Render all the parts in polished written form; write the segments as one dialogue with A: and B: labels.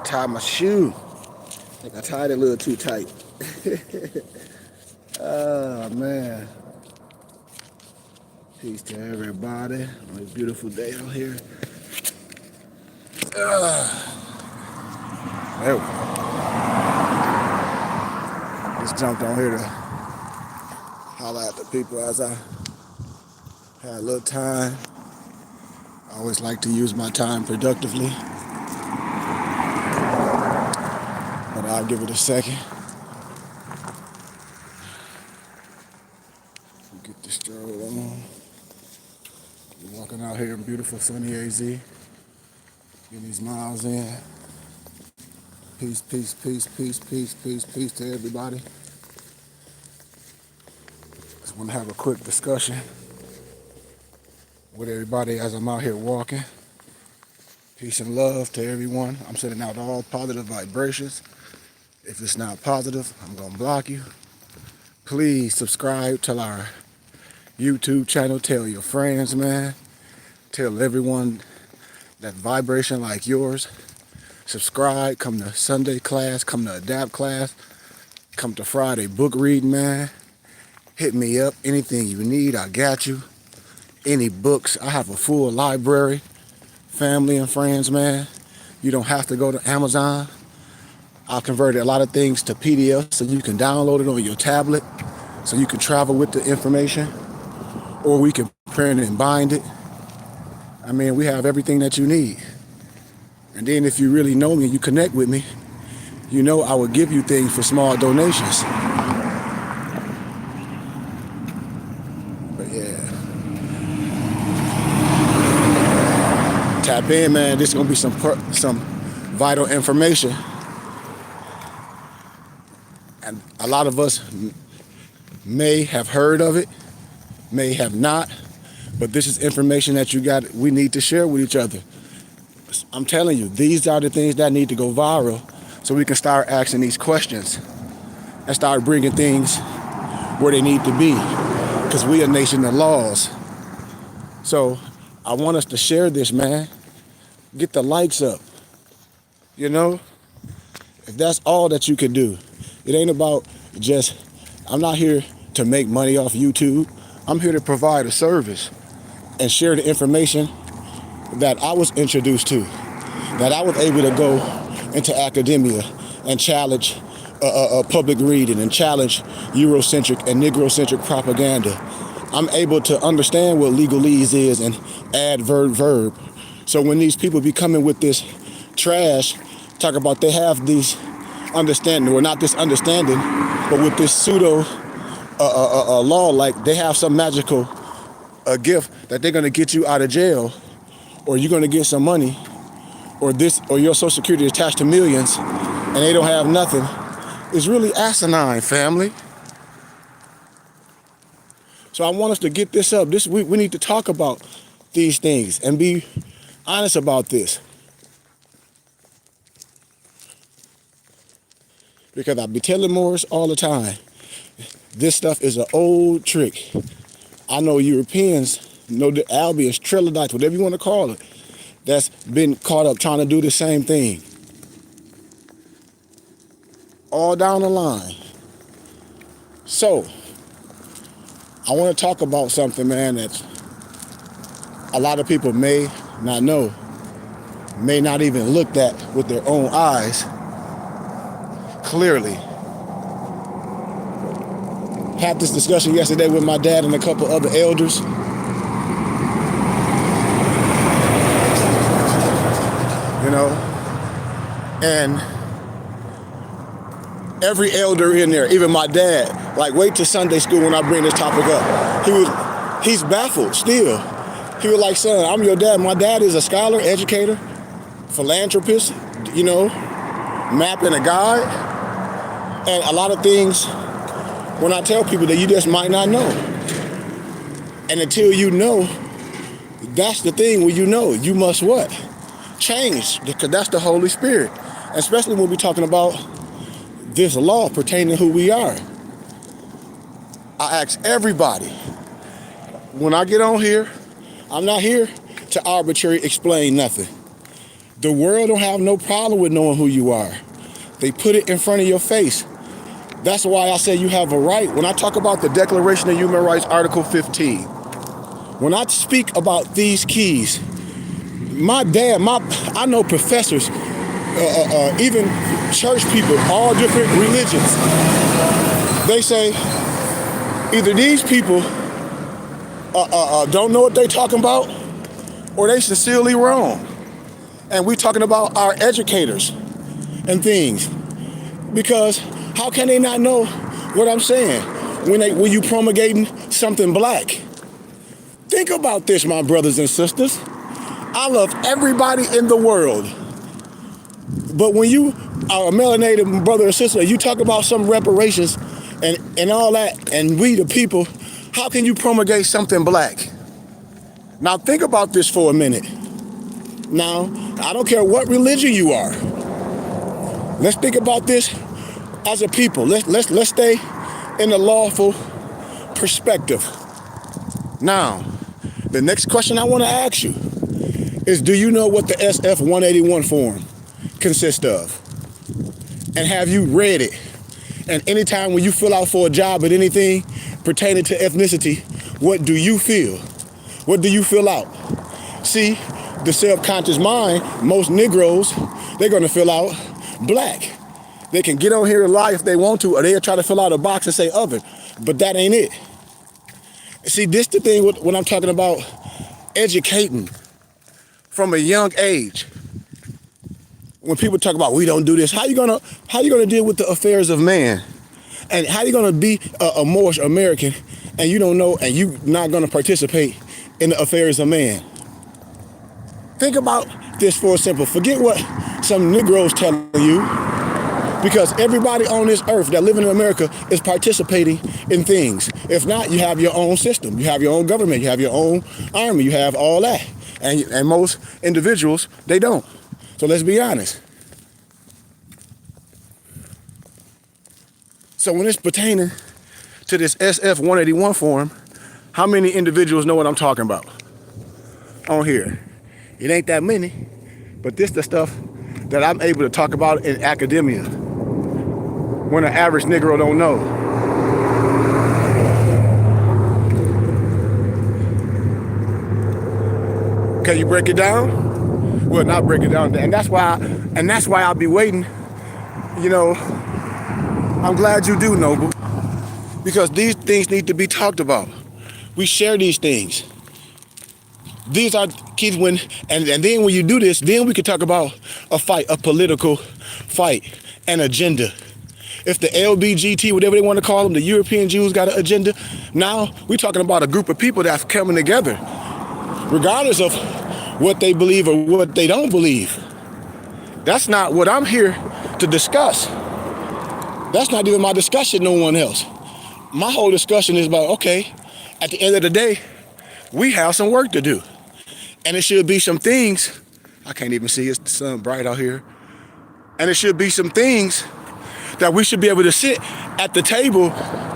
A: Tie my shoe. I think I tied it a little too tight. Oh man. Peace to everybody on this beautiful day out here. There we go. Just jumped on here to holler at the people as I had a little time. I always like to use my time productively, but I'll give it a second. Get the stroll on. We're walking out here in beautiful sunny AZ. Getting these miles in. Peace, peace, peace, peace, peace, peace, peace to everybody. Just want to have a quick discussion with everybody as I'm out here walking. Peace and love to everyone. I'm sending out all positive vibrations. If it's not positive, I'm going to block you. Please subscribe to our YouTube channel. Tell your friends, man. Tell everyone that vibration like yours. Subscribe. Come to Sunday class. Come to Adapt class. Come to Friday book reading, man. Hit me up. Anything you need, I got you. Any books. I have a full library. Family and friends, man. You don't have to go to Amazon. I've converted a lot of things to PDF so you can download it on your tablet so you can travel with the information, or we can print it and bind it. I mean, we have everything that you need. And then if you really know me and you connect with me, you know I will give you things for small donations. But yeah. Tap in, man. This is going to be some vital information. And a lot of us may have heard of it, may have not, but this is information that we need to share with each other. I'm telling you, these are the things that need to go viral so we can start asking these questions and start bringing things where they need to be, because we are a nation of laws. So I want us to share this, man. Get the likes up, you know? If that's all that you can do. It ain't about just, I'm not here to make money off YouTube. I'm here to provide a service and share the information that I was introduced to, that I was able to go into academia and challenge public reading and challenge Eurocentric and Negrocentric propaganda. I'm able to understand what legalese is and add verb. So when these people be coming with this trash, talk about they have these understanding, or not this understanding, but with this pseudo law, like they have some magical gift that they're gonna get you out of jail, or you're gonna get some money, or your Social Security is attached to millions, and they don't have nothing. It's really asinine, family. So I want us to get this up. We need to talk about these things and be honest about this. Because I be telling Morris all the time, this stuff is an old trick. I know Europeans, know the Albions, Trilobites, whatever you want to call it, that's been caught up trying to do the same thing. All down the line. So, I want to talk about something, man, that a lot of people may not know, may not even look at with their own eyes clearly. Had this discussion yesterday with my dad and a couple other elders. You know, and every elder in there, even my dad, like wait till Sunday school when I bring this topic up. He's baffled still. He was like, son, I'm your dad. My dad is a scholar, educator, philanthropist, you know, map and a guide. And a lot of things, when I tell people that you just might not know. And until you know, that's the thing when you know, you must what? Change, because that's the Holy Spirit. Especially when we're talking about this law pertaining to who we are. I ask everybody, when I get on here, I'm not here to arbitrarily explain nothing. The world don't have no problem with knowing who you are. They put it in front of your face. That's why I say you have a right. When I talk about the Declaration of Human Rights, Article 15, when I speak about these keys, I know professors, even church people, all different religions, they say either these people don't know what they're talking about or they sincerely wrong. And we're talking about our educators and things. Because how can they not know what I'm saying when you promulgating something black? Think about this, my brothers and sisters. I love everybody in the world. But when you are a melanated brother or sister, you talk about some reparations and all that, and we the people, how can you promulgate something black? Now think about this for a minute. Now, I don't care what religion you are. Let's think about this as a people. Let's stay in the lawful perspective. Now, the next question I want to ask you is, do you know what the SF 181 form consists of? And have you read it? And anytime when you fill out for a job or anything pertaining to ethnicity, what do you feel? What do you fill out? See, the subconscious mind, most Negroes, they're going to fill out black. They can get on here and lie if they want to, or they'll try to fill out a box and say other, but that ain't it. See, this the thing when I'm talking about educating from a young age. When people talk about we don't do this, how you gonna deal with the affairs of man? And how you gonna be a Moorish American and you don't know and you not gonna participate in the affairs of man? Think about this for a simple. Forget what some Negroes telling you, because everybody on this earth that live in America is participating in things. If not, you have your own system, you have your own government, you have your own army, you have all that. And most individuals, they don't. So let's be honest. So when it's pertaining to this SF 181 form, how many individuals know what I'm talking about on here? It ain't that many, but this the stuff that I'm able to talk about in academia when an average Negro don't know. Can you break it down? Well, not break it down, and that's why I'll be waiting. You know, I'm glad you do, Noble, because these things need to be talked about. We share these things. These are kids and then when you do this, then we can talk about a fight, a political fight, an agenda. If the LBGT, whatever they want to call them, the European Jews got an agenda, now we're talking about a group of people that's coming together, regardless of what they believe or what they don't believe. That's not what I'm here to discuss. That's not even my discussion, no one else. My whole discussion is about, okay, at the end of the day, we have some work to do. And it should be some things, I can't even see, it's the sun bright out here. And it should be some things that we should be able to sit at the table.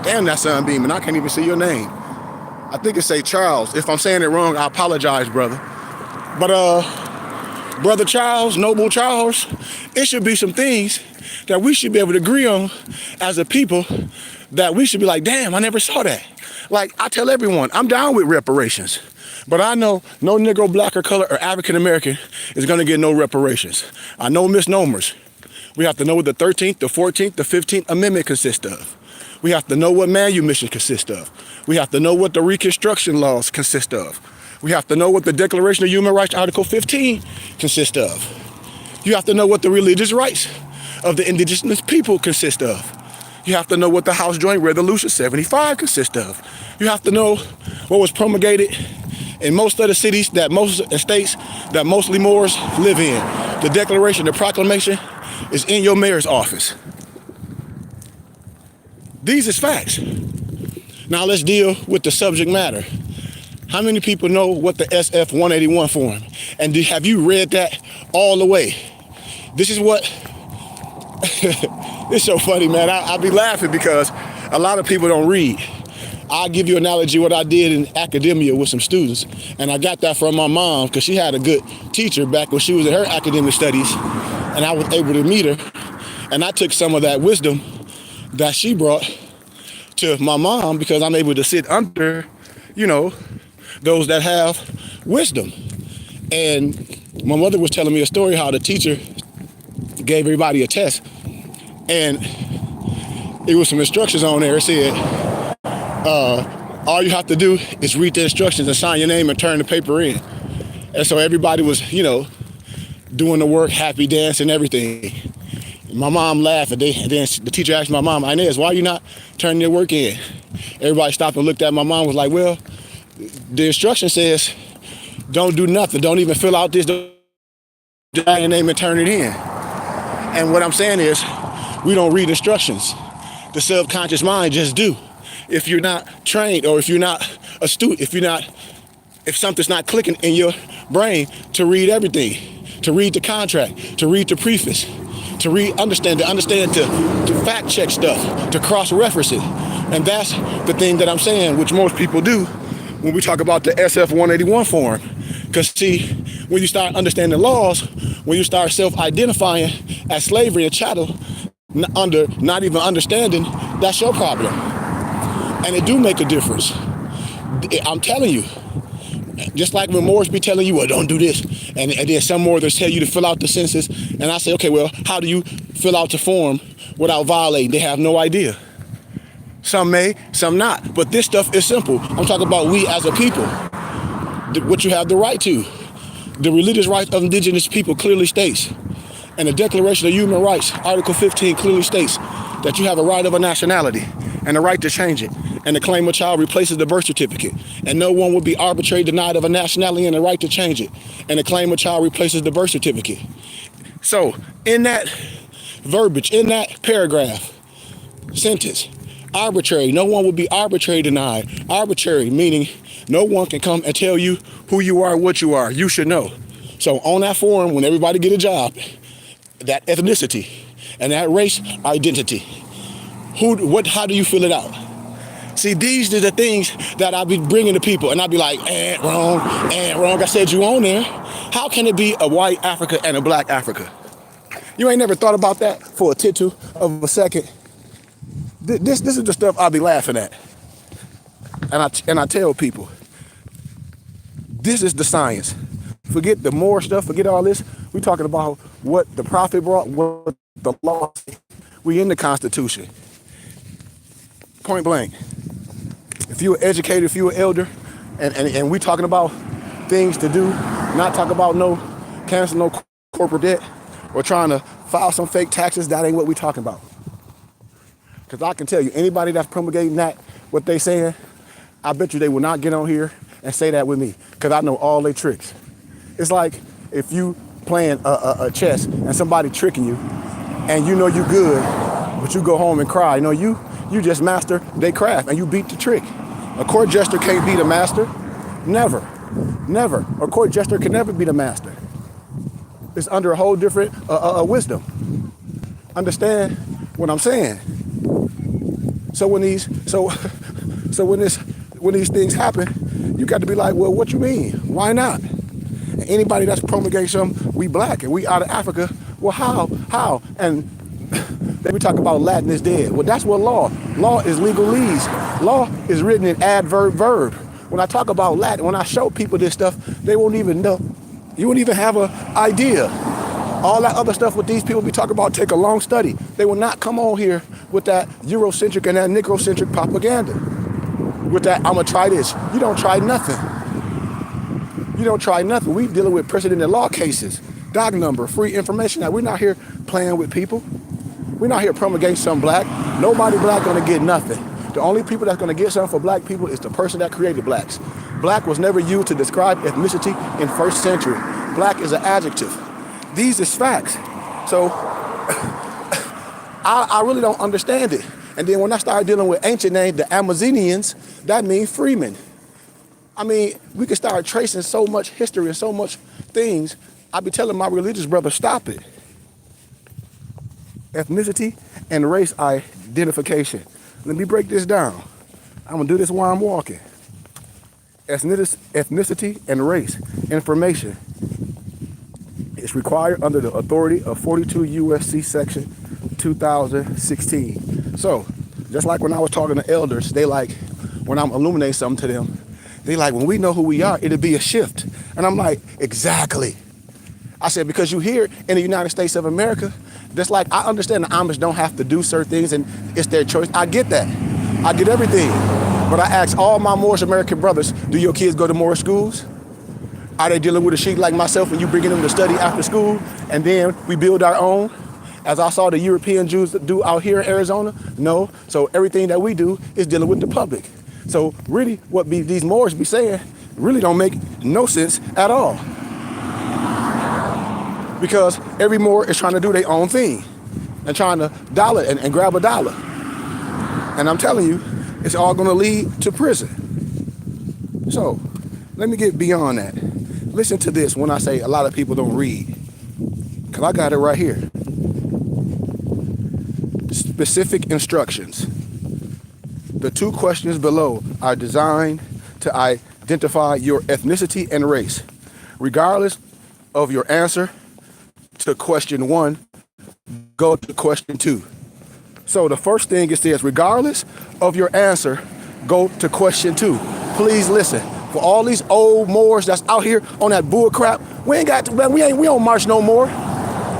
A: Damn, that sun beaming, I can't even see your name. I think it say Charles. If I'm saying it wrong, I apologize, brother. But Brother Charles, Noble Charles, it should be some things that we should be able to agree on as a people, that we should be like, damn, I never saw that. Like, I tell everyone, I'm down with reparations, but I know no Negro, black, or color, or African American is gonna get no reparations. I know misnomers. We have to know what the 13th, the 14th, the 15th Amendment consists of. We have to know what manumission consists of. We have to know what the Reconstruction laws consist of. We have to know what the Declaration of Human Rights, Article 15 consists of. You have to know what the religious rights of the indigenous people consist of. You have to know what the House Joint Resolution 75 consists of. You have to know what was promulgated in most of the cities, most states that mostly Moors live in. The Declaration, the proclamation is in your mayor's office. These is facts. Now let's deal with the subject matter. How many people know what the SF 181 form? And have you read that all the way? This is what, it's so funny, man. I be laughing because a lot of people don't read. I'll give you an analogy what I did in academia with some students. And I got that from my mom because she had a good teacher back when she was in her academic studies. And I was able to meet her. And I took some of that wisdom that she brought to my mom because I'm able to sit under, those that have wisdom. And my mother was telling me a story how the teacher gave everybody a test. And it was some instructions on there. It said, all you have to do is read the instructions and sign your name and turn the paper in. And so everybody was, doing the work, happy, dancing, everything. My mom laughed, and then the teacher asked my mom, Inez, why are you not turning your work in? Everybody stopped and looked at my mom, was like, well, the instruction says, don't do nothing. Don't even fill out this, sign your name and turn it in. And what I'm saying is, we don't read instructions. The subconscious mind just do. If you're not trained or if you're not astute, if something's not clicking in your brain to read everything, to read the contract, to read the preface, to understand, to fact check stuff, to cross-reference it. And that's the thing that I'm saying, which most people do when we talk about the SF 181 form. Because see, when you start understanding laws, when you start self-identifying as slavery and chattel, under not even understanding, that's your problem. And it do make a difference. I'm telling you, just like when Moors be telling you, well, don't do this. And then some more they tell you to fill out the census. And I say, okay, well, how do you fill out the form without violating? They have no idea. Some may, some not. But this stuff is simple. I'm talking about we as a people, what you have the right to. The religious rights of indigenous people clearly states, and the Declaration of Human Rights, Article 15, clearly states that you have a right of a nationality and a right to change it. And the claim of child replaces the birth certificate. And no one will be arbitrarily denied of a nationality and a right to change it. And the claim of child replaces the birth certificate. So in that verbiage, in that paragraph, sentence, arbitrary, no one will be arbitrarily denied. Arbitrary, meaning no one can come and tell you who you are, what you are. You should know. So on that form, when everybody get a job, that ethnicity and that race identity, how do you fill it out? See, these are the things that I'll be bringing to people, and I'll be like, wrong. I said you on there. How can it be a white Africa and a black Africa? You ain't never thought about that for a tittle of a second. This is the stuff I'll be laughing at. And I tell people, this is the science. Forget the more stuff, forget all this. We're talking about what the prophet brought, what the law. We in the Constitution. Point blank. If you're educated, if you're an elder, and we talking about things to do, not talk about no cancel no corporate debt or trying to file some fake taxes, that ain't what we talking about. Because I can tell you, anybody that's promulgating that, what they saying, I bet you they will not get on here and say that with me, because I know all their tricks. It's like if you playing a chess and somebody tricking you, and you know you good, but you go home and cry. You just master their craft and you beat the trick. A court jester can't beat a master. Never. A court jester can never be the master. It's under a whole different wisdom. Understand what I'm saying? So when these things happen, you got to be like, well, what you mean? Why not? And anybody that's promulgating something, we black and we out of Africa, well, how? And then we talk about Latin is dead. Well, that's what law is legalese. Law is written in adverb verb. When I talk about Latin, when I show people this stuff, they won't even know. You won't even have an idea. All that other stuff with these people we talk about take a long study. They will not come on here with that Eurocentric and that Negrocentric propaganda. With that, I'm going to try this. You don't try nothing. We dealing with precedent and law cases. Doc number, free information. Now, we're not here playing with people. We're not here promulgating some black. Nobody black going to get nothing. The only people that's going to get something for black people is the person that created blacks. Black was never used to describe ethnicity in first century. Black is an adjective. These is facts. So I really don't understand it. And then when I started dealing with ancient names, the Amazonians, that means freemen. I mean, we can start tracing so much history and so much things. I be telling my religious brother, stop it. Ethnicity and race identification. Let me break this down. I'm gonna do this while I'm walking. Ethnicity and race information is required under the authority of 42 USC section 2016. So, just like when I was talking to elders, they like, when I'm illuminating something to them, they like, when we know who we are, it'll be a shift. And I'm like, exactly. I said, because you here in the United States of America, that's like, I understand the Amish don't have to do certain things and it's their choice. I get that. I get everything. But I ask all my Moorish American brothers, do your kids go to Moorish schools? Are they dealing with a sheik like myself and you bringing them to study after school? And then we build our own, as I saw the European Jews do out here in Arizona? No. So everything that we do is dealing with the public. So really what these Moors be saying really don't make no sense at all. Because every Moor is trying to do their own thing and trying to dollar and grab a dollar. And I'm telling you, it's all gonna lead to prison. So let me get beyond that. Listen to this when I say a lot of people don't read. Cause I got it right here. Specific instructions. The 2 questions below are designed to identify your ethnicity and race. Regardless of your answer to question 1, go to question 2. So the first thing it says, regardless of your answer, go to question 2. Please listen. For all these old Moors that's out here on that bull crap, we don't march no more.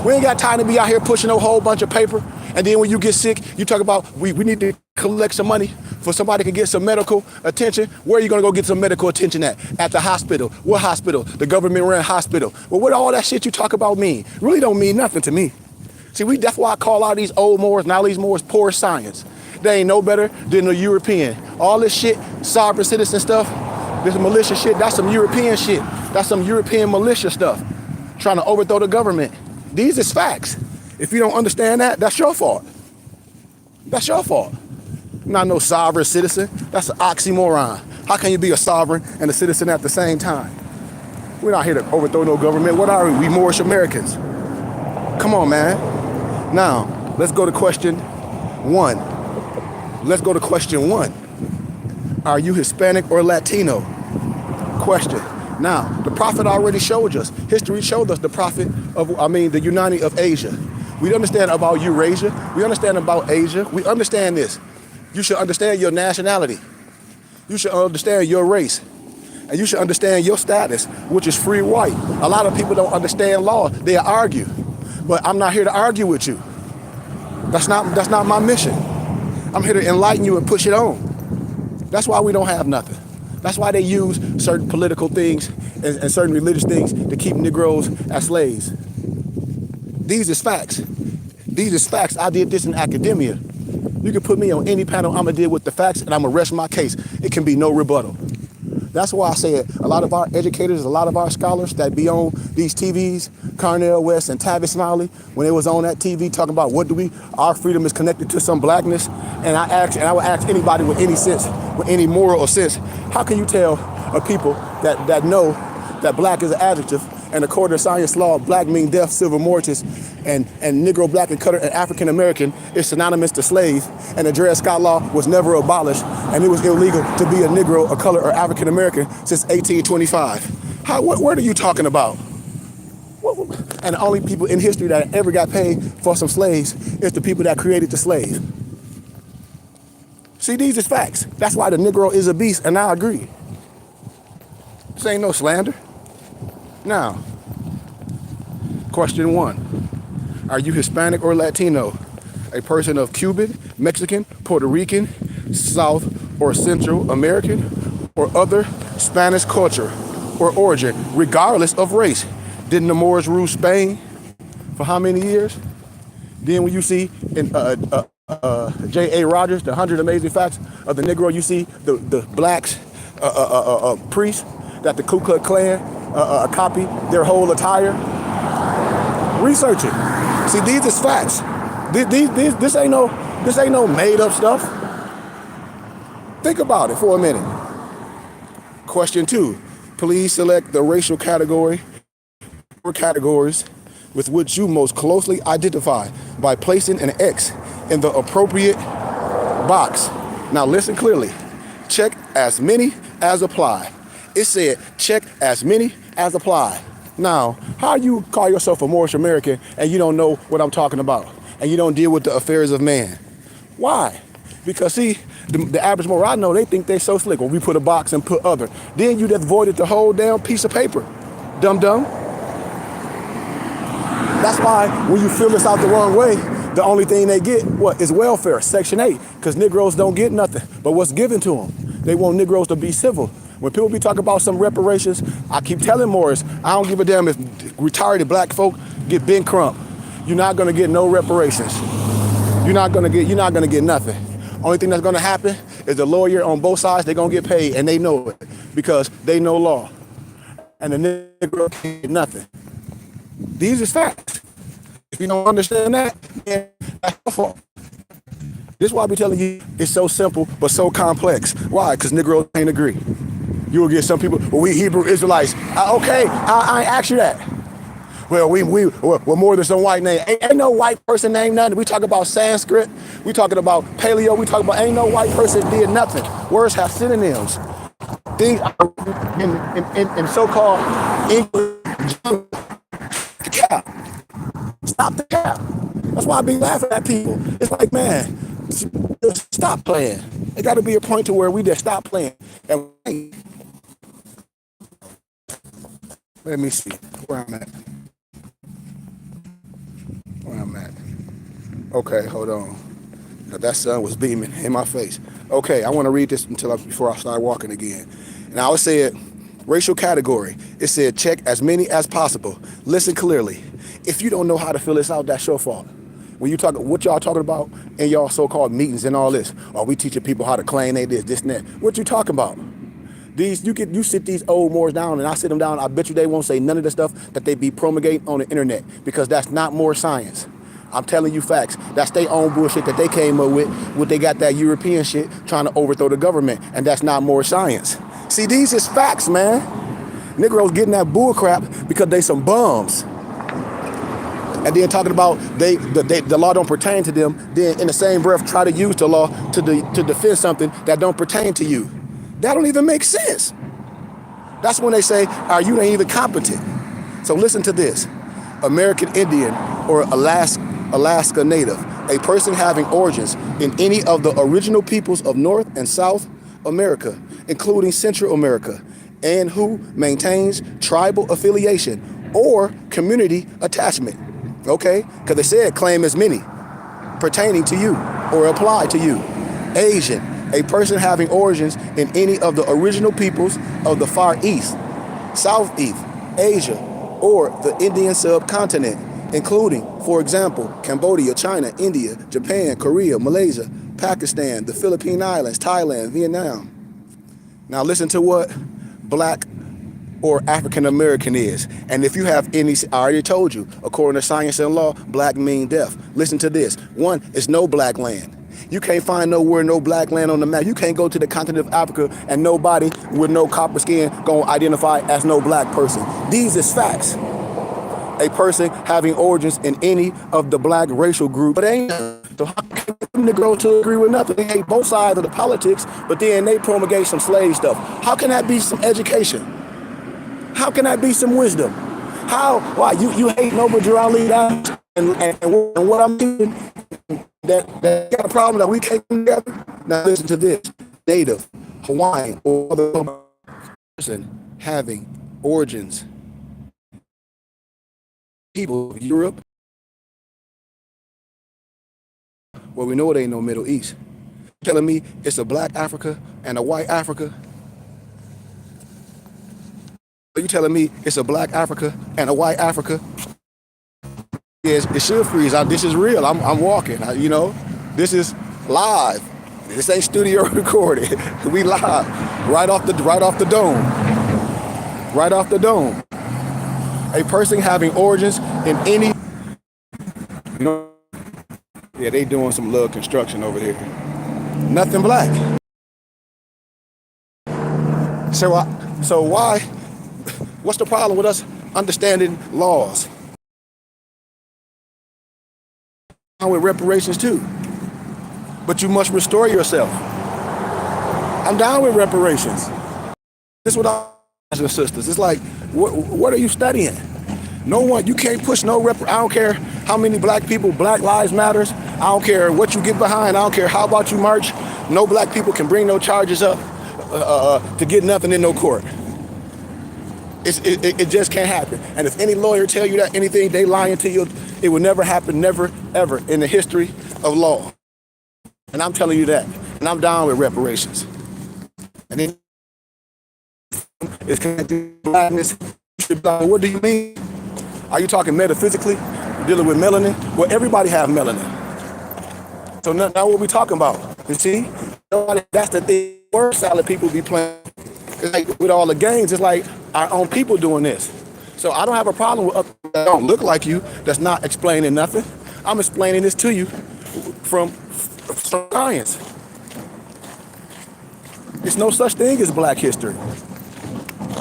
A: We ain't got time to be out here pushing a whole bunch of paper. And then when you get sick, you talk about we need to collect some money for somebody can get some medical attention. Where are you gonna go get some medical attention at? At the hospital. What hospital? The government run hospital. Well, what all that shit you talk about mean? Really don't mean nothing to me. See, that's why I call out these old Moors and all these Moors poor science. They ain't no better than the European. All this shit, sovereign citizen stuff, this militia shit, that's some European shit. That's some European militia stuff. Trying to overthrow the government. These is facts. If you don't understand that, that's your fault. That's your fault. Not no sovereign citizen. That's an oxymoron. How can you be a sovereign and a citizen at the same time? We're not here to overthrow no government. What are we? We Moorish Americans. Come on, man. Now, let's go to question 1. Let's go to question 1. Are you Hispanic or Latino? Question. Now, the prophet already showed us. History showed us the the Uniting of Asia. We understand about Eurasia. We understand about Asia. We understand this. You should understand your nationality. You should understand your race. And you should understand your status, which is free white. A lot of people don't understand law. They argue. But I'm not here to argue with you. That's not my mission. I'm here to enlighten you and push it on. That's why we don't have nothing. That's why they use certain political things and certain religious things to keep Negroes as slaves. These is facts. These is facts. I did this in academia. You can put me on any panel, I'm gonna deal with the facts and I'm gonna rest my case. It can be no rebuttal. That's why I said a lot of our educators, a lot of our scholars that be on these TVs, Carnell West and Tavis Smiley, when they was on that TV talking about our freedom is connected to some blackness. And I would ask anybody with any sense, with any moral or sense, how can you tell a people that know that black is an adjective and according to science law, black means deaf, silver mortis, and Negro, black, and color, and African American is synonymous to slave, and the Dred Scott Law was never abolished, and it was illegal to be a Negro, a color, or African American since 1825. What are you talking about? And the only people in history that ever got paid for some slaves is the people that created the slave. See, these is facts. That's why the Negro is a beast, and I agree. This ain't no slander. Now, question 1. Are you Hispanic or Latino? A person of Cuban, Mexican, Puerto Rican, South or Central American, or other Spanish culture or origin, regardless of race. Didn't the Moors rule Spain for how many years? Then when you see in J.A. Rogers, the 100 Amazing Facts of the Negro, you see the blacks, priests, that the Ku Klux Klan copy their whole attire. Research it. See, these is facts. This ain't no made up stuff. Think about it for a minute. Question 2. Please select the racial category or categories with which you most closely identify by placing an X in the appropriate box. Now listen clearly. check as many as apply. It said check as many as apply. Now, how you call yourself a Moorish American and you don't know what I'm talking about and you don't deal with the affairs of man? Why? Because see, the average Moor I know, they think they so slick. Well, we put a box and put other. Then you just voided the whole damn piece of paper. Dum dum. That's why when you fill this out the wrong way, the only thing they get, what, is welfare, Section 8, because Negroes don't get nothing but what's given to them. They want Negroes to be civil. When people be talking about some reparations, I keep telling Morris, I don't give a damn if retired black folk get Ben Crump. You're not gonna get no reparations. You're not gonna get nothing. Only thing that's gonna happen is the lawyer on both sides, they're gonna get paid, and they know it because they know law. And the Negro can't get nothing. These is facts. If you don't understand that, then that's your fault. This is why I be telling you it's so simple but so complex. Why? Because Negroes can't agree. You will get some people, well, we Hebrew Israelites. Okay, I ain't ask you that. Well, we're more than some white name. Ain't no white person named nothing. We talk about Sanskrit. We talking about Paleo. We talk about ain't no white person did nothing. Words have synonyms. Things in so-called English. Cap. Stop the cap. That's why I be laughing at people. It's like, man, just stop playing. It got to be a point to where we just stop playing. And let me see where I'm at. Okay, hold on. Now, that sun was beaming in my face. Okay, I want to read this before I start walking again. And I would say it, racial category. It said check as many as possible. Listen clearly. If you don't know how to fill this out, that's your fault. When you talk, what y'all talking about in y'all so-called meetings and all this, or we teaching people how to claim they this and that. What you talking about? You sit these old Moors down, and I sit them down. I bet you they won't say none of the stuff that they be promulgating on the internet because that's not more science. I'm telling you facts. That's their own bullshit that they came up with. What they got that European shit trying to overthrow the government, and that's not more science. See, these is facts, man. Negroes getting that bull crap because they some bums. And then talking about the law don't pertain to them, then in the same breath try to use the law to defend something that don't pertain to you. That don't even make sense. That's when they say, you ain't even competent. So listen to this. American Indian or Alaska Native, a person having origins in any of the original peoples of North and South America, including Central America, and who maintains tribal affiliation or community attachment. Okay? Because they said claim as many pertaining to you or apply to you. Asian, a person having origins in any of the original peoples of the Far East, Southeast Asia, or the Indian subcontinent, including, for example, Cambodia, China, India, Japan, Korea, Malaysia, Pakistan, the Philippine Islands, Thailand, Vietnam. Now listen to what black or African American is. And if you have any, I already told you, according to science and law, black mean deaf. Listen to this. One, is no black land. You can't find nowhere no black land on the map. You can't go to the continent of Africa and nobody with no copper skin gonna identify as no black person. These is facts. A person having origins in any of the black racial group, but ain't so how can the Negroes to agree with nothing? They hate both sides of the politics, but then they promulgate some slave stuff. How can that be some education? How can that be some wisdom? How? Why you hate Noble Drew Ali and what I'm doing? That got a problem that we can't come together. Now listen to this: Native, Hawaiian, or other person having origins. People of Europe. Well, we know it ain't no Middle East. You're telling me it's a black Africa and a white Africa? Are you telling me it's a black Africa and a white Africa? Yes, it should freeze. This is real. I'm walking. This is live. This ain't studio recorded. We live right off the dome. Right off the dome. A person having origins in any, yeah, they doing some little construction over here. Nothing black. So why? What's the problem with us understanding laws? With reparations too. But you must restore yourself. I'm down with reparations. This is what I and sisters. It's like, what are you studying? No one, you can't push no I don't care how many black people, Black Lives Matters. I don't care what you get behind. I don't care how about you march. No black people can bring no charges up to get nothing in no court. It just can't happen. And if any lawyer tell you that anything, they lying to you. It will never happen, never, ever in the history of law. And I'm telling you that. And I'm down with reparations. And then it's connected to blackness. What do you mean? Are you talking metaphysically? Dealing with melanin? Well, everybody have melanin. So now what we talking about? You see? That's the thing. Word salad people be playing. It's like with all the games, it's like our own people doing this. So I don't have a problem with others that don't look like you, that's not explaining nothing. I'm explaining this to you from science. There's no such thing as black history.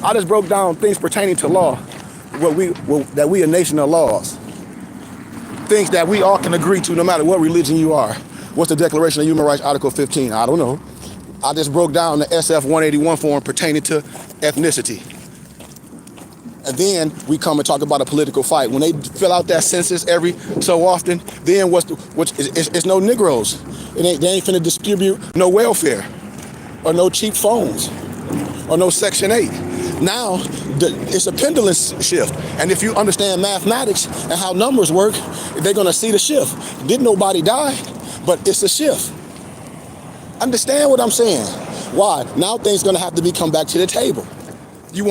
A: I just broke down things pertaining to law, that we a nation of laws. Things that we all can agree to no matter what religion you are. What's the Declaration of Human Rights, Article 15? I don't know. I just broke down the SF 181 form pertaining to ethnicity. And then we come and talk about a political fight. When they fill out that census every so often, then it's no Negroes. They ain't finna distribute no welfare or no cheap phones or no Section 8. Now, it's a pendulum shift. And if you understand mathematics and how numbers work, they're gonna see the shift. Didn't nobody die, but it's a shift. Understand what I'm saying? Why? Now things gonna have to come back to the table. When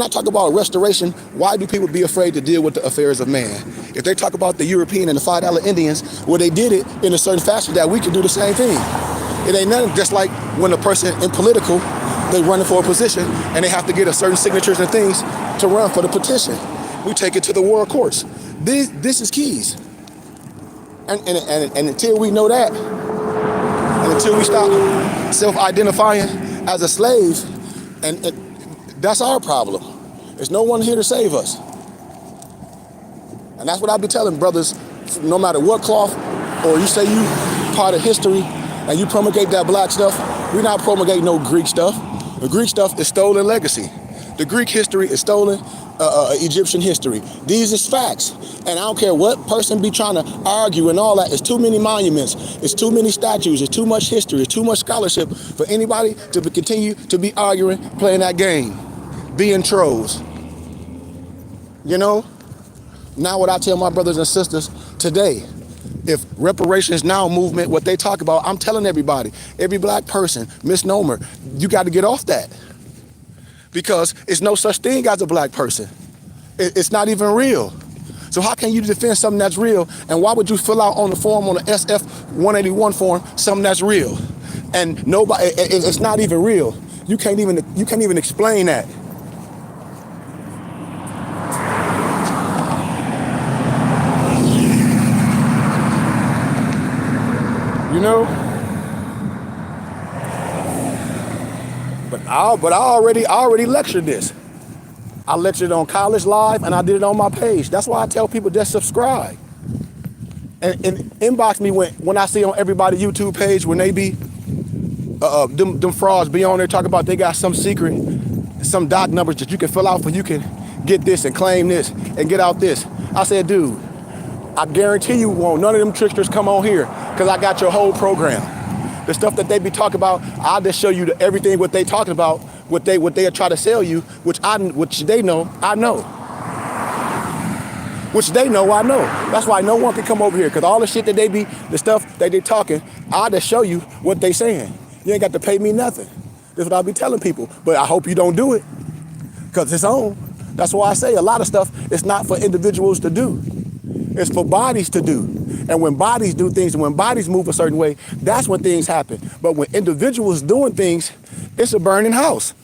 A: I talk about restoration, why do people be afraid to deal with the affairs of man? If they talk about the European and the $5 Indians, well, they did it in a certain fashion that we can do the same thing. It ain't nothing just like when a person in political, they running for a position and they have to get a certain signatures and things to run for the petition. We take it to the world courts. This is keys. And until we know that, and until we stop self-identifying as a slave, and that's our problem. There's no one here to save us. And that's what I be telling brothers, no matter what cloth, or you say you part of history, and you promulgate that black stuff, we're not promulgating no Greek stuff. The Greek stuff is stolen legacy. The Greek history is stolen Egyptian history. These is facts. And I don't care what person be trying to argue and all that. It's too many monuments. It's too many statues. It's too much history. It's too much scholarship for anybody to continue to be arguing, playing that game, being trolls. You know? Now what I tell my brothers and sisters today, if reparations now movement, what they talk about, I'm telling everybody, every black person, misnomer, you got to get off that. Because it's no such thing as a black person. It's not even real. So how can you defend something that's real? And why would you fill out on the form, on the SF 181 form, something that's real? And nobody, it's not even real. You can't even explain that. You know? But I already lectured this. I lectured on College Live and I did it on my page. That's why I tell people just subscribe. And inbox me when I see on everybody's YouTube page when they be, them frauds be on there talking about they got some secret, some doc numbers that you can fill out for you can get this and claim this and get out this. I said, dude, I guarantee you won't none of them tricksters come on here because I got your whole program. The stuff that they be talking about, I'll just show you everything what they talking about, what they try to sell you, which they know, I know. Which they know, I know. That's why no one can come over here, because all the shit that the stuff that they talking, I'll just show you what they saying. You ain't got to pay me nothing. That's what I'll be telling people. But I hope you don't do it, because it's on. That's why I say a lot of stuff is not for individuals to do. It's for bodies to do. And when bodies do things, and when bodies move a certain way, that's when things happen. But when individuals doing things, it's a burning house.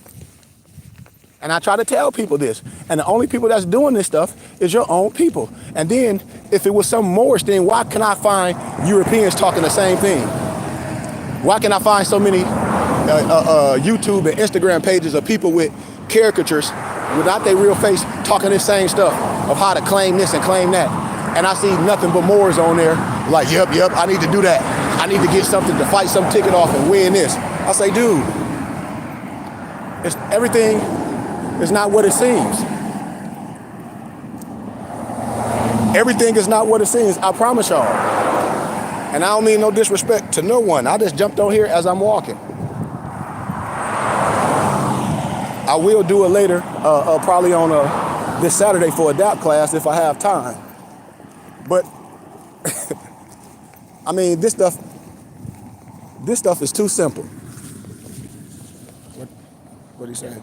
A: And I try to tell people this. And the only people that's doing this stuff is your own people. And then, if it was some Moorish thing, why can I find Europeans talking the same thing? Why can I find so many YouTube and Instagram pages of people with caricatures without their real face talking this same stuff of how to claim this and claim that? And I see nothing but Moors on there like, yep, I need to do that. I need to get something to fight some ticket off and win this. I say, dude, everything is not what it seems. Everything is not what it seems, I promise y'all. And I don't mean no disrespect to no one. I just jumped on here as I'm walking. I will do it later, probably on this Saturday for a DAP class if I have time. But, I mean, this stuff is too simple. What he saying?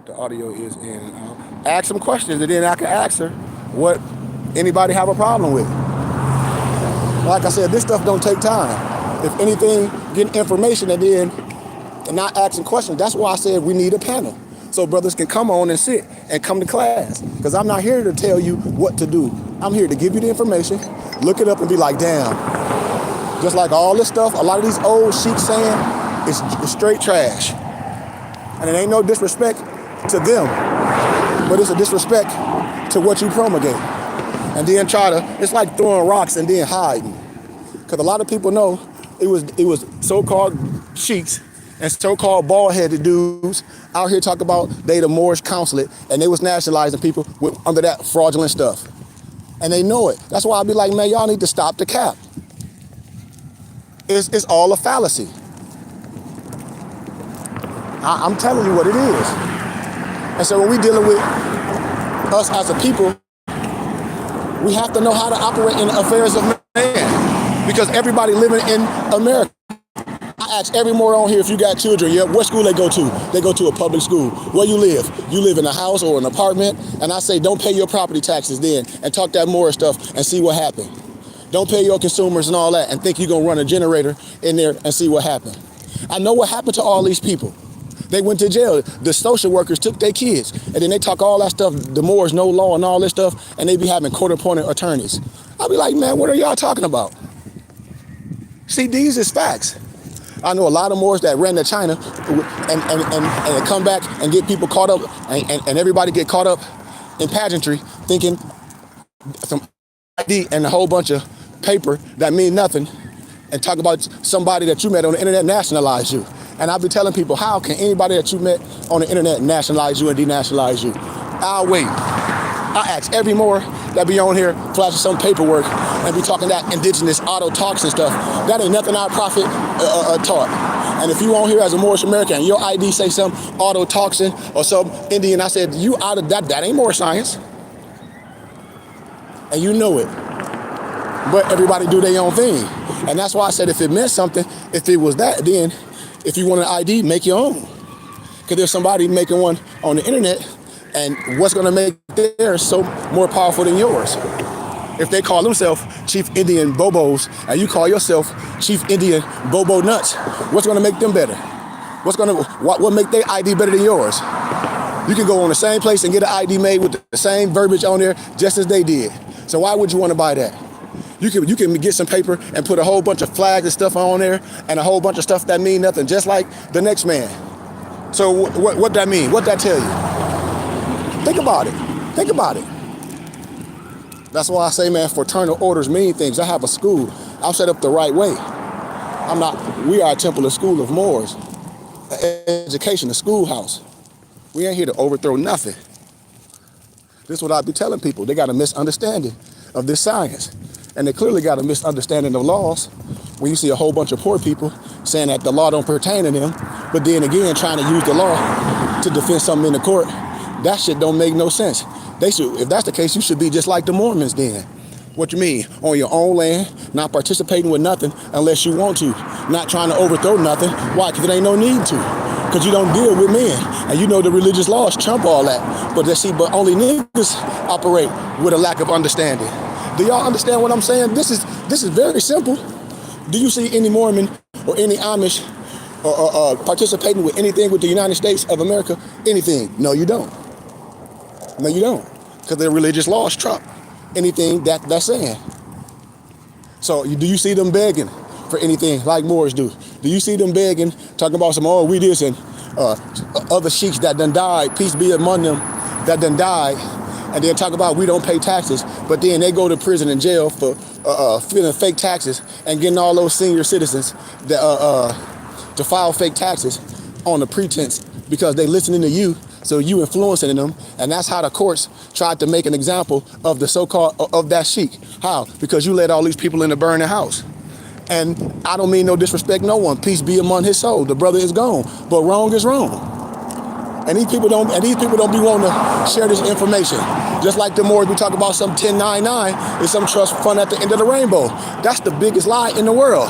A: The audio is in and out. Ask some questions and then I can ask her what anybody have a problem with. Like I said, this stuff don't take time. If anything, getting information and not asking questions. That's why I said we need a panel. So brothers can come on and sit and come to class. Because I'm not here to tell you what to do. I'm here to give you the information, look it up and be like, damn. Just like all this stuff, a lot of these old sheiks saying is straight trash. And it ain't no disrespect to them, but it's a disrespect to what you promulgate. And then it's like throwing rocks and then hiding. Because a lot of people know it was so-called sheiks and so-called bald-headed dudes out here talking about they the Moorish consulate and they was nationalizing people under that fraudulent stuff. And they know it. That's why I be like, man, y'all need to stop the cap. It's all a fallacy. I'm telling you what it is. And so when we dealing with us as a people, we have to know how to operate in the affairs of man. Because everybody living in America. I ask every Moor on here, if you got children, what school they go to? They go to a public school. Where you live? You live in a house or an apartment? And I say, don't pay your property taxes then and talk that Moorish stuff and see what happened. Don't pay your consumers and all that and think you're going to run a generator in there and see what happened. I know what happened to all these people. They went to jail. The social workers took their kids. And then they talk all that stuff, the Moors, no law and all this stuff, and they be having court-appointed attorneys. I'll be like, man, what are y'all talking about? See, these is facts. I know a lot of Moors that ran to China and come back and get people caught up and everybody get caught up in pageantry thinking some ID and a whole bunch of paper that mean nothing and talk about somebody that you met on the internet nationalize you. And I'll be telling people, how can anybody that you met on the internet nationalize you and denationalize you? I'll wait. I ask every Moor that be on here flashing some paperwork and be talking that indigenous auto-toxin stuff. That ain't nothing our prophet taught. And if you on here as a Moorish American and your ID say some auto-toxin or some Indian, I said, you out of that ain't more science. And you know it. But everybody do their own thing. And that's why I said if it meant something, if it was that, then if you want an ID, make your own. Because there's somebody making one on the internet, and what's going to make theirs so more powerful than yours? If they call themselves Chief Indian Bobos and you call yourself Chief Indian Bobo Nuts, what's going to make them better? What make their ID better than yours? You can go on the same place and get an ID made with the same verbiage on there just as they did. So why would you want to buy that? You can get some paper and put a whole bunch of flags and stuff on there and a whole bunch of stuff that mean nothing, just like the next man. So what that mean? What that tell you? Think about it. Think about it. That's why I say, man, fraternal orders mean things. I have a school. I'm set up the right way. We are a temple, a school of Moors, an education, a schoolhouse. We ain't here to overthrow nothing. This is what I be telling people. They got a misunderstanding of this science. And they clearly got a misunderstanding of laws when you see a whole bunch of poor people saying that the law don't pertain to them, but then again trying to use the law to defend something in the court. That shit don't make no sense. If that's the case, you should be just like the Mormons then. What you mean? On your own land, not participating with nothing unless you want to. Not trying to overthrow nothing. Why? Because there ain't no need to. Because you don't deal with men. And you know the religious laws trump all that. But only niggas operate with a lack of understanding. Do y'all understand what I'm saying? This is very simple. Do you see any Mormon or any Amish or participating with anything with the United States of America? Anything? No, you don't. No, you don't. Because their religious laws trump anything that's saying. So do you see them begging for anything like Moors do? Do you see them begging, talking about we this and other sheiks that done died, peace be among them, that done died, and then talk about we don't pay taxes, but then they go to prison and jail for filling fake taxes and getting all those senior citizens that, to file fake taxes on the pretense because they listening to you, so you influencing them, and that's how the courts tried to make an example of the so-called of that sheik. How? Because you let all these people in the burning house. And I don't mean no disrespect, no one. Peace be among his soul. The brother is gone, but wrong is wrong. And these people don't be wanting to share this information. Just like the more we talk about some 1099 and some trust fund at the end of the rainbow. That's the biggest lie in the world.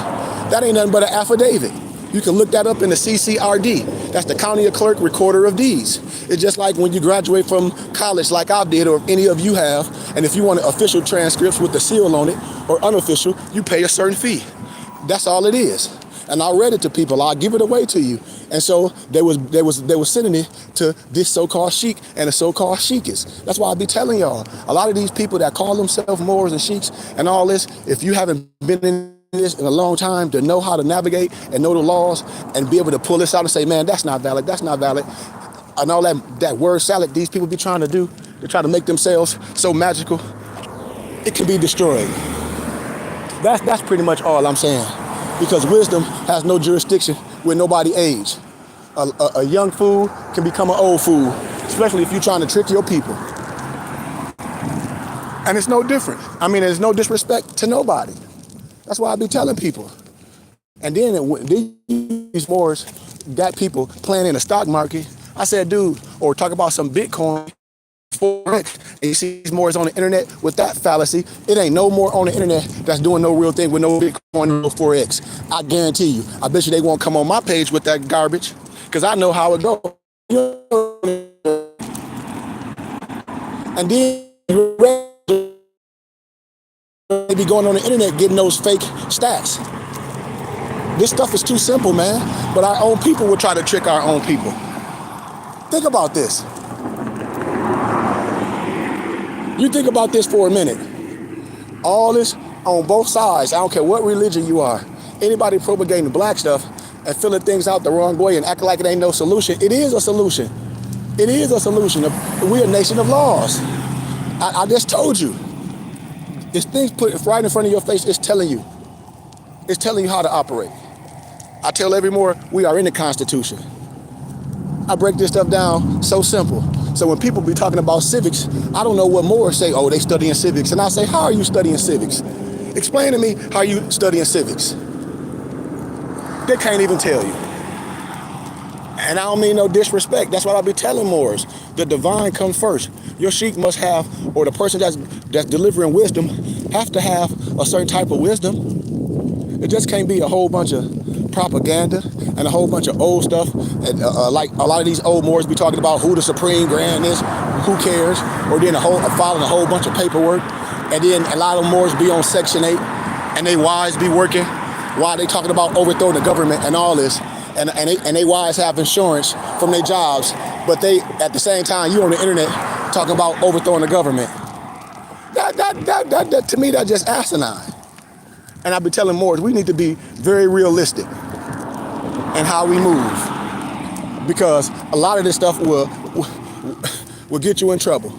A: That ain't nothing but an affidavit. You can look that up in the CCRD. That's the County Clerk Recorder of Deeds. It's just like when you graduate from college like I did or any of you have, and if you want official transcripts with the seal on it or unofficial, you pay a certain fee. That's all it is. And I read it to people. I'll give it away to you. And so they was sending it to this so-called sheik and the so-called sheikis. That's why I be telling y'all, a lot of these people that call themselves Moors and sheiks and all this, if you haven't been in this in a long time to know how to navigate and know the laws and be able to pull this out and say, man, that's not valid, and all that word salad these people be trying to do, they try to make themselves so magical, it can be destroyed. That's pretty much all I'm saying. Because wisdom has no jurisdiction with nobody age. A young fool can become an old fool, especially if you're trying to trick your people. And it's no different. I mean, there's no disrespect to nobody. That's why I be telling people. And then these wars got people playing in the stock market. I said, dude, or talk about some Bitcoin, Forex, and you see these more on the internet with that fallacy. It ain't no more on the internet that's doing no real thing with no Bitcoin, no Forex. I guarantee you. I bet you they won't come on my page with that garbage because I know how it goes. And then they be going on the internet getting those fake stats. This stuff is too simple, man. But our own people will try to trick our own people. Think about this. You think about this for a minute. All this on both sides. I don't care what religion you are. Anybody propagating black stuff and filling things out the wrong way and acting like it ain't no solution. It is a solution. It is a solution. We're a nation of laws. I just told you. It's things put right in front of your face. It's telling you. It's telling you how to operate. I tell every more we are in the Constitution. I break this stuff down so simple. So when people be talking about civics, I don't know what more say, oh, they studying civics. And I say, how are you studying civics? Explain to me how you studying civics. They can't even tell you. And I don't mean no disrespect. That's what I be telling Moors. The divine comes first. Your sheik must have, or the person that's delivering wisdom, have to have a certain type of wisdom. It just can't be a whole bunch of propaganda and a whole bunch of old stuff. And, like a lot of these old Moors be talking about who the supreme grand is, who cares, or then filing a whole bunch of paperwork. And then a lot of Moors be on Section 8 and they wives be working while they talking about overthrowing the government and all this. And they wives have insurance from their jobs, but they, at the same time, you on the internet talking about overthrowing the government. That to me, that's just asinine. And I've been telling Moors, we need to be very realistic in how we move, because a lot of this stuff will get you in trouble.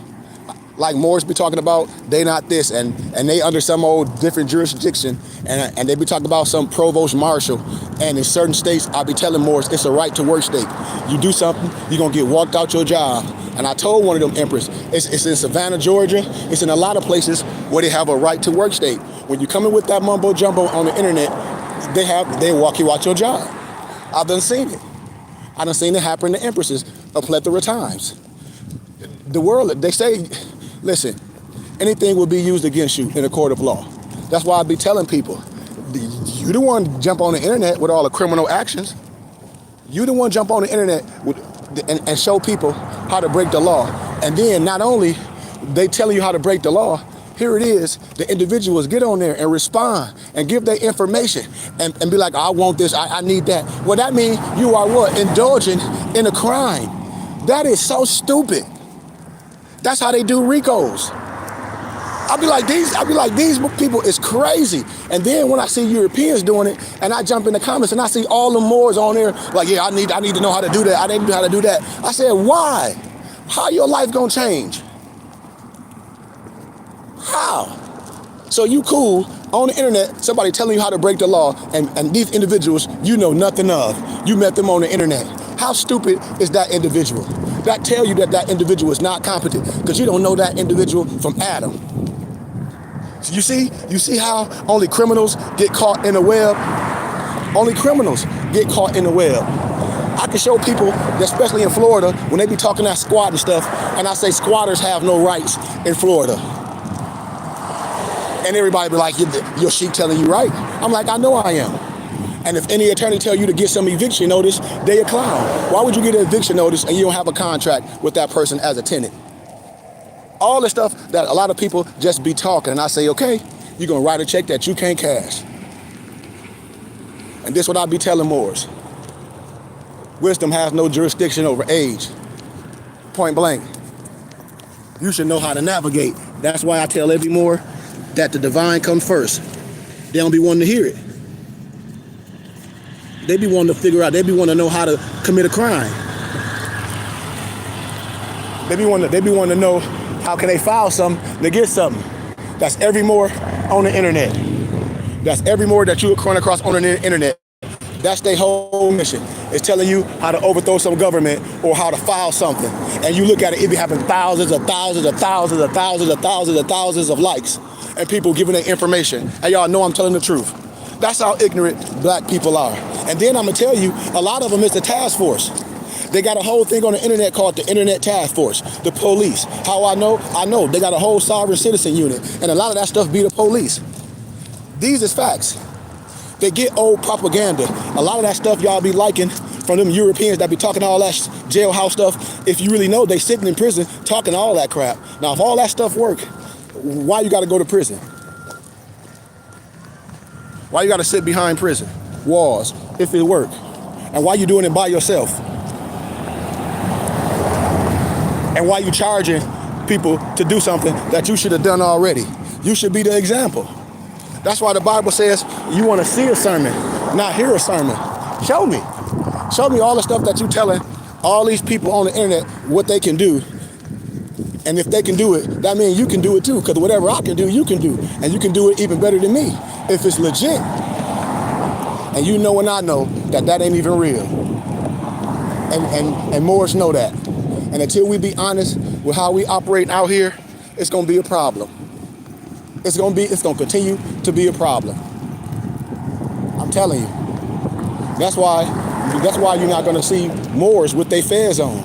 A: Like Moors be talking about, they not this, and they under some old different jurisdiction, and they be talking about some provost marshal, and in certain states, I be telling Moors, it's a right to work state. You do something, you're gonna get walked out your job. And I told one of them emperors, it's in Savannah, Georgia, it's in a lot of places where they have a right to work state. When you come in with that mumbo jumbo on the internet, they walk you out your job. I've done seen it. I done seen it happen to empresses a plethora of times. The world, they say, listen, anything will be used against you in a court of law. That's why I be telling people, you the one to jump on the internet with all the criminal actions. You the one jump on the internet and show people how to break the law. And then not only they telling you how to break the law, here it is, the individuals get on there and respond and give their information and be like, I want this, I need that. Well, that means you are what? Indulging in a crime. That is so stupid. That's how they do RICOs. I'll be like, these people is crazy. And then when I see Europeans doing it, and I jump in the comments and I see all the Moors on there, like, yeah, I need to know how to do that. I need to know how to do that. I said, why? How your life gonna change? Wow. So you cool on the internet, somebody telling you how to break the law, and these individuals you know nothing of. You met them on the internet. How stupid is that individual? That tell you that that individual is not competent because you don't know that individual from Adam. You see how only criminals get caught in the web? Only criminals get caught in the web. I can show people, especially in Florida, when they be talking that squat and stuff, and I say squatters have no rights in Florida. And everybody be like, your sheik telling you right. I'm like, I know I am. And if any attorney tell you to get some eviction notice, they a clown. Why would you get an eviction notice and you don't have a contract with that person as a tenant? All the stuff that a lot of people just be talking, and I say, okay, you're gonna write a check that you can't cash. And this is what I be telling Moors. Wisdom has no jurisdiction over age. Point blank. You should know how to navigate. That's why I tell every Moor that the divine comes first. They don't be wanting to hear it. They be wanting to figure out, they be wanting to know how to commit a crime. They be wanting to know how can they file something to get something. That's every Moor on the internet. That's every Moor that you will run across on the internet. That's their whole mission. It's telling you how to overthrow some government or how to file something. And you look at it be having thousands of likes and people giving their information. And y'all know I'm telling the truth. That's how ignorant black people are. And then I'm gonna tell you, a lot of them is the task force. They got a whole thing on the internet called the Internet Task Force, the police. How I know? I know. They got a whole sovereign citizen unit. And a lot of that stuff be the police. These is facts. They get old propaganda. A lot of that stuff y'all be liking from them Europeans that be talking all that jailhouse stuff. If you really know, they sitting in prison talking all that crap. Now, if all that stuff work, why you gotta go to prison? Why you gotta sit behind prison walls if it work? And why you doing it by yourself? And why you charging people to do something that you should have done already? You should be the example. That's why the Bible says you want to see a sermon, not hear a sermon. Show me. Show me all the stuff that you telling all these people on the internet what they can do. And if they can do it, that means you can do it too, because whatever I can do, you can do. And you can do it even better than me if it's legit. And you know and I know that that ain't even real. And Moors know that. And until we be honest with how we operate out here, it's gonna be a problem. It's gonna continue to be a problem. I'm telling you. That's why you're not gonna see Moors with their fez on.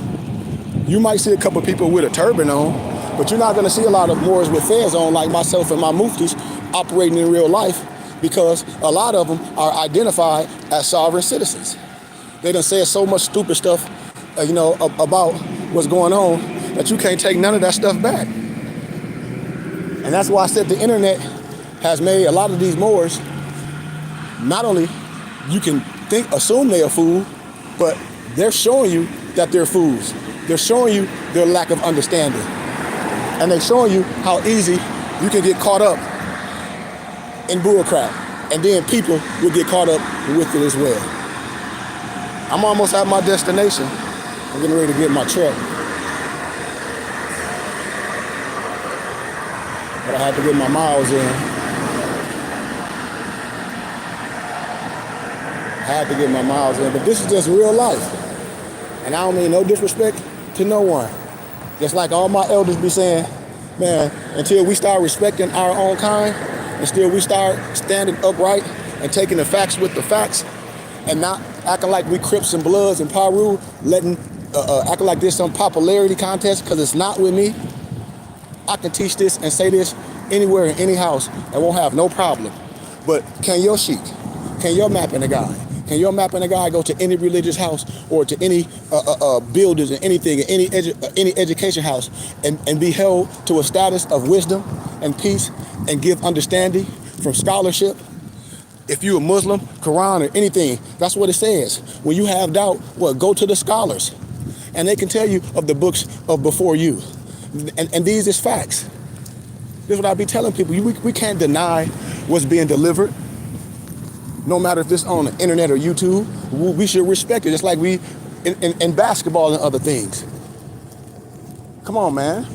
A: You might see a couple people with a turban on, but you're not gonna see a lot of Moors with fez on like myself and my muftis operating in real life, because a lot of them are identified as sovereign citizens. They done said so much stupid stuff, about what's going on that you can't take none of that stuff back. And that's why I said the internet has made a lot of these Moors, not only you can assume they're a fool, but they're showing you that they're fools. They're showing you their lack of understanding. And they're showing you how easy you can get caught up in bullcrap. And then people will get caught up with it as well. I'm almost at my destination. I'm getting ready to get my truck. But I had to get my miles in. But this is just real life. And I don't mean no disrespect to no one. Just like all my elders be saying, man, until we start respecting our own kind, until we start standing upright and taking the facts with the facts, and not acting like we Crips and Bloods and Paru, acting like there's some popularity contest, because it's not with me. I can teach this and say this anywhere in any house and won't have no problem. But can your sheik, can your mapping a guy, can your mapping a guy go to any religious house or to any buildings and anything, any education house and be held to a status of wisdom and peace and give understanding from scholarship? If you're a Muslim, Quran, or anything, that's what it says. When you have doubt, go to the scholars. And they can tell you of the books of before you. And these is facts. This is what I be telling people. We can't deny what's being delivered. No matter if it's on the internet or YouTube, we should respect it. Just like we in basketball and other things. Come on, man.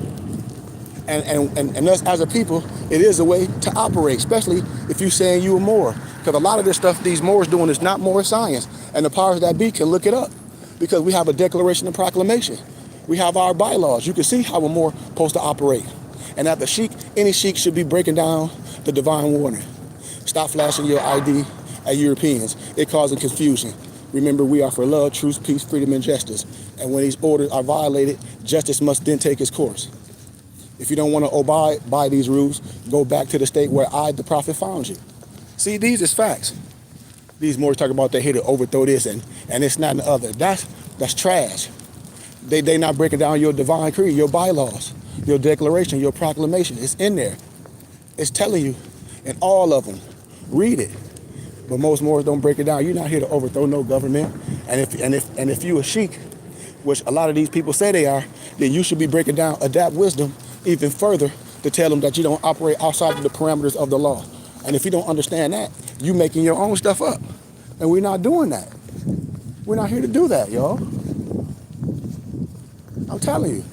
A: And us as a people, it is a way to operate, especially if you're saying you are more. Because a lot of this stuff these Moors doing is not more science. And the powers that be can look it up. Because we have a declaration and proclamation. We have our bylaws. You can see how we're more supposed to operate. And that the sheik, any sheik should be breaking down the divine warning. Stop flashing your ID at Europeans. It causing confusion. Remember, we are for love, truth, peace, freedom, and justice. And when these orders are violated, justice must then take its course. If you don't want to abide by these rules, go back to the state where I, the prophet, found you. See, these is facts. These Moors talk about they here to overthrow this and it's not the other. That's trash. They not breaking down your divine creed, your bylaws, your declaration, your proclamation. It's in there. It's telling you in all of them. Read it. But most Moors don't break it down. You're not here to overthrow no government. And if you a sheik, which a lot of these people say they are, then you should be breaking down, adapt wisdom even further to tell them that you don't operate outside of the parameters of the law. And if you don't understand that, you making your own stuff up. And we're not doing that. We're not here to do that, y'all. I'm telling you.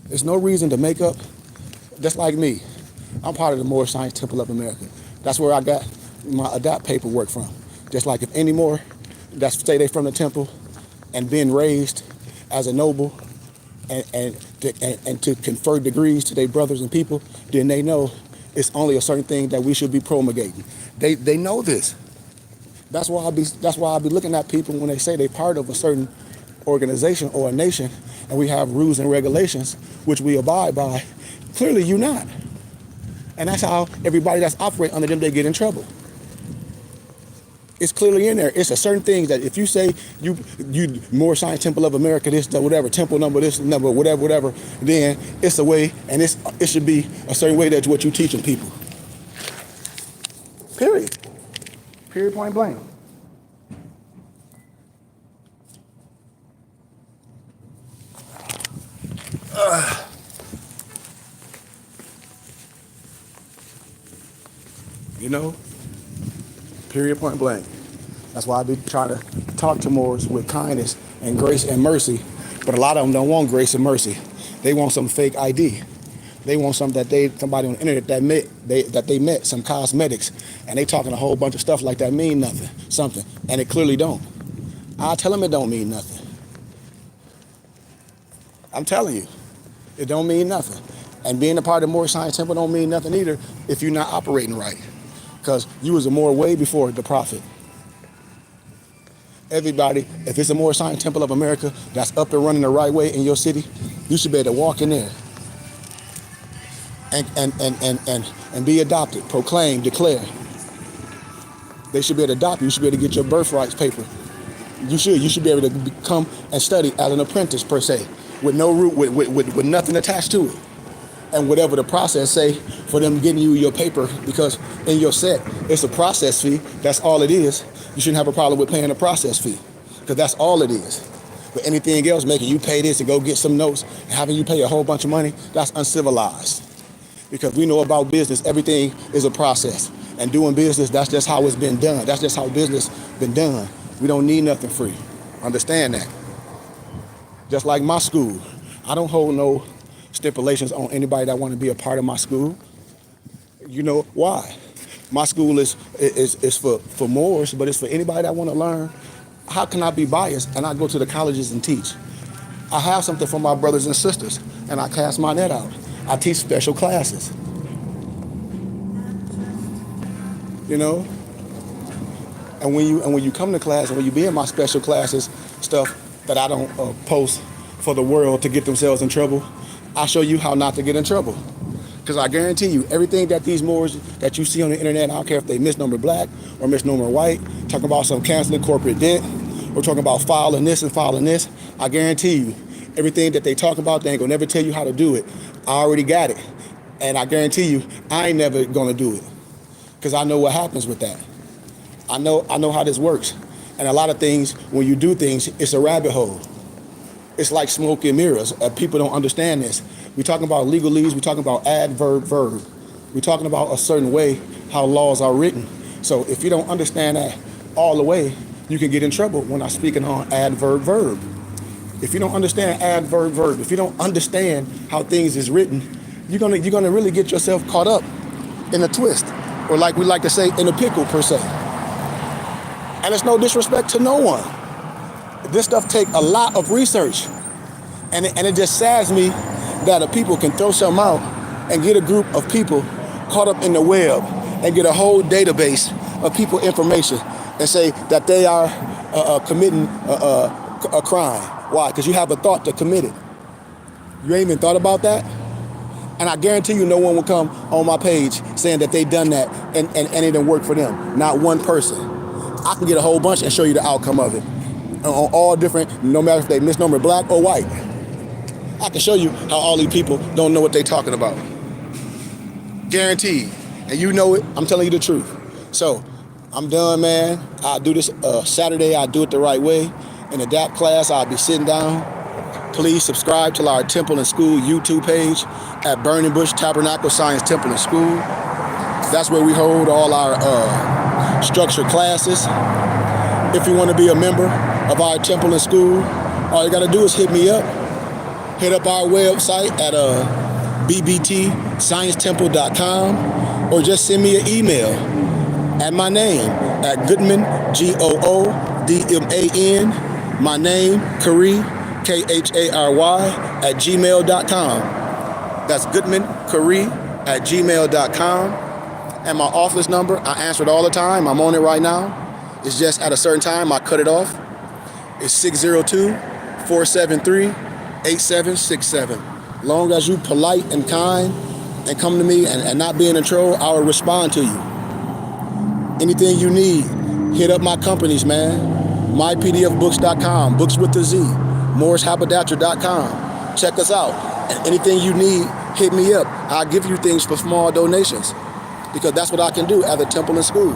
A: There's no reason to make up. Just like me. I'm part of the Moorish Science Temple of America. That's where I got my adapt paperwork from. Just like if any more that say they from the temple and been raised as a noble and to confer degrees to their brothers and people, then they know it's only a certain thing that we should be promulgating. They know this. That's why I be looking at people when they say they're part of a certain organization or a nation, and we have rules and regulations which we abide by. Clearly, you're not. And that's how everybody that's operating under them, they get in trouble. It's clearly in there. It's a certain things that if you say you Moorish Science Temple of America, this, whatever, temple number, this number, whatever, then it's a way, and it should be a certain way that's what you're teaching people. Period. Period, point blank. You know, period, point blank. That's why I be trying to talk to Moors with kindness and grace and mercy. But a lot of them don't want grace and mercy. They want some fake ID. They want something somebody on the internet that they met, some cosmetics, and they talking a whole bunch of stuff like that mean nothing, something, and it clearly don't. I tell them it don't mean nothing. I'm telling you, it don't mean nothing. And being a part of the Moorish Science Temple don't mean nothing either if you're not operating right. Because you was a Moor way before the prophet. Everybody, if it's a Moorish Science Temple of America that's up and running the right way in your city, you should be able to walk in there and be adopted, proclaim, declare. They should be able to adopt you. You should be able to get your birthrights paper. You should be able to come and study as an apprentice per se, with no root, with nothing attached to it. And whatever the process say for them getting you your paper, because in your set, it's a process fee. That's all it is. You shouldn't have a problem with paying a process fee, because that's all it is. But anything else, making you pay this and go get some notes, and having you pay a whole bunch of money, that's uncivilized. Because we know about business, everything is a process. And doing business, that's just how it's been done. That's just how business been done. We don't need nothing free. Understand that. Just like my school, I don't hold no stipulations on anybody that want to be a part of my school. You know why? My school is for Moors, but it's for anybody that want to learn. How can I be biased and I go to the colleges and teach? I have something for my brothers and sisters, and I cast my net out. I teach special classes. You know? And when you come to class, and when you be in my special classes, stuff that I don't post for the world to get themselves in trouble, I show you how not to get in trouble. Because I guarantee you, everything that these Moors that you see on the internet, I don't care if they misnomer black or misnomer white, talking about some canceling corporate debt, or talking about filing this and filing this, I guarantee you, everything that they talk about, they ain't gonna never tell you how to do it. I already got it. And I guarantee you, I ain't never gonna do it. Because I know what happens with that. I know how this works. And a lot of things, when you do things, it's a rabbit hole. It's like smoke and mirrors. People don't understand this. We're talking about legalese. We're talking about adverb, verb. We're talking about a certain way how laws are written. So if you don't understand that all the way, you can get in trouble when I'm speaking on adverb, verb. If you don't understand adverb, verb, if you don't understand how things is written, you're gonna really get yourself caught up in a twist, or like we like to say, in a pickle per se. And it's no disrespect to no one. This stuff take a lot of research, and it just saddens me that a people can throw something out and get a group of people caught up in the web and get a whole database of people information and say that they are committing a crime. Why? Because you have a thought to commit it. You ain't even thought about that? And I guarantee you no one will come on my page saying that they done that and it didn't work for them. Not one person. I can get a whole bunch and show you the outcome of it. On all different, no matter if they misnomer black or white. I can show you how all these people don't know what they're talking about. Guaranteed. And you know it, I'm telling you the truth. So, I'm done, man. I'll do this Saturday, I'll do it the right way. In the DAP class, I'll be sitting down. Please subscribe to our Temple and School YouTube page at Burning Bush Tabernacle Science Temple and School. That's where we hold all our structured classes. If you want to be a member of our Temple and School, all you got to do is hit me up. Hit up our website at bbtsciencetemple.com or just send me an email at my name at Goodman, Goodman, my name, Khary, Khary, at gmail.com. That's Goodman, Khary, at gmail.com. And my office number, I answer it all the time. I'm on it right now. It's just at a certain time, I cut it off. It's 602-473-8767. Long as you polite and kind and come to me and not being in trouble, I will respond to you. Anything you need, hit up my companies, man. MyPDFBooks.com, books with the Z. MorrisHaberdasher.com. Check us out. And anything you need, hit me up. I'll give you things for small donations because that's what I can do at the Temple and School.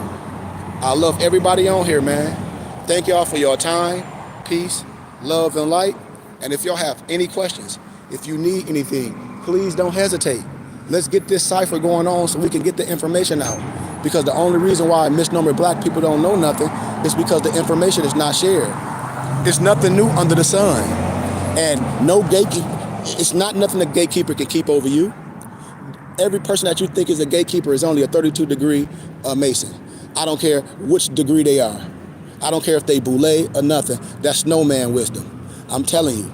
A: I love everybody on here, man. Thank y'all for your time, peace, love, and light. And if y'all have any questions, if you need anything, please don't hesitate. Let's get this cipher going on so we can get the information out. Because the only reason why misnomer black people don't know nothing is because the information is not shared. It's nothing new under the sun. And no gatekeeper, it's not nothing a gatekeeper can keep over you. Every person that you think is a gatekeeper is only a 32-degree Mason. I don't care which degree they are. I don't care if they boule or nothing. That's snowman wisdom. I'm telling you,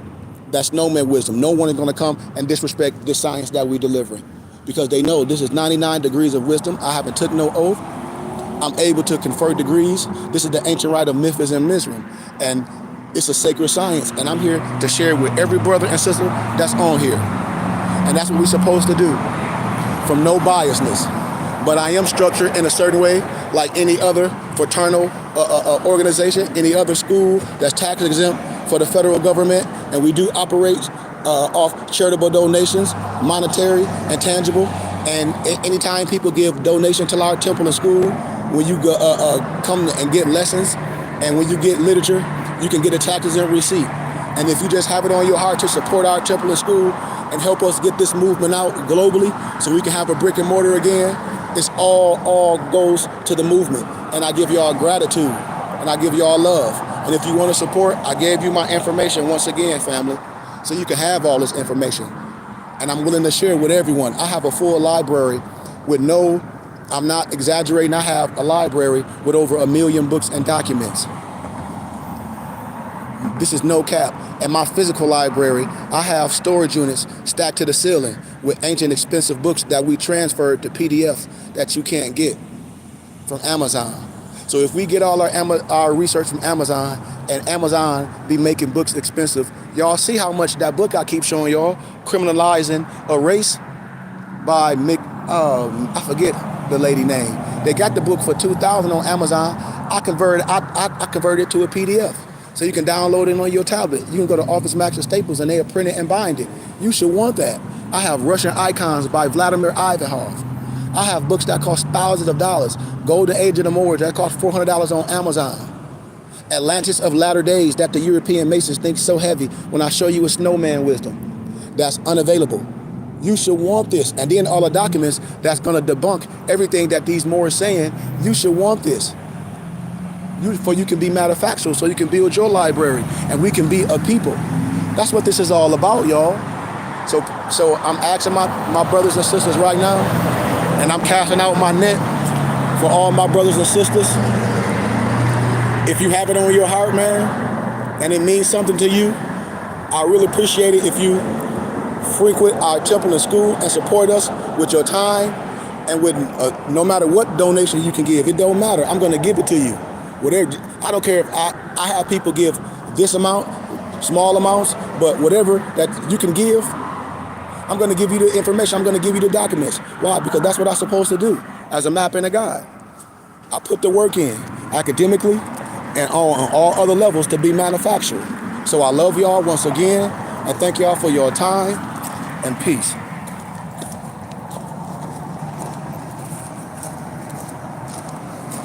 A: that's snowman wisdom. No one is going to come and disrespect the science that we're delivering because they know this is 99 degrees of wisdom. I haven't took no oath. I'm able to confer degrees. This is the ancient rite of Memphis and Mizraim. And it's a sacred science. And I'm here to share it with every brother and sister that's on here. And that's what we're supposed to do from no biasness. But I am structured in a certain way, like any other fraternal organization, any other school that's tax exempt for the federal government. And we do operate off charitable donations, monetary and tangible. And anytime people give donation to our Temple and School, when you come and get lessons, and when you get literature, you can get a tax exempt receipt. And if you just have it on your heart to support our Temple and School and help us get this movement out globally so we can have a brick and mortar again, it's all goes to the movement. And I give y'all gratitude and I give y'all love. And if you want to support, I gave you my information once again, family, so you can have all this information. And I'm willing to share it with everyone. I have a full library with I'm not exaggerating, I have a library with over 1 million books and documents. This is no cap. At my physical library, I have storage units stacked to the ceiling with ancient expensive books that we transferred to PDFs that you can't get from Amazon. So if we get all our research from Amazon and Amazon be making books expensive, y'all see how much that book I keep showing y'all, Criminalizing a Race by I forget the lady name. They got the book for $2,000 on Amazon. I converted it to a PDF. So you can download it on your tablet. You can go to Office Max or Staples and they'll print it and bind it. You should want that. I have Russian Icons by Vladimir Ivanov. I have books that cost thousands of dollars. Golden Age of the Moors that cost $400 on Amazon. Atlantis of Latter Days that the European Masons think so heavy when I show you a snowman wisdom. That's unavailable. You should want this. And then all the documents that's going to debunk everything that these Moors saying, you should want this. You can be manufactured so you can build your library and we can be a people. That's what this is all about, y'all. So I'm asking my brothers and sisters right now, and I'm casting out my net for all my brothers and sisters. If you have it on your heart, man, and it means something to you, I really appreciate it if you frequent our temple and school and support us with your time and with no matter what donation you can give. It don't matter. I'm going to give it to you. Whatever. I don't care if I have people give this amount, small amounts, but whatever that you can give, I'm going to give you the information. I'm going to give you the documents. Why? Because that's what I'm supposed to do as a map and a guide. I put the work in academically and on all other levels to be manufactured. So I love y'all once again. I thank y'all for your time and peace.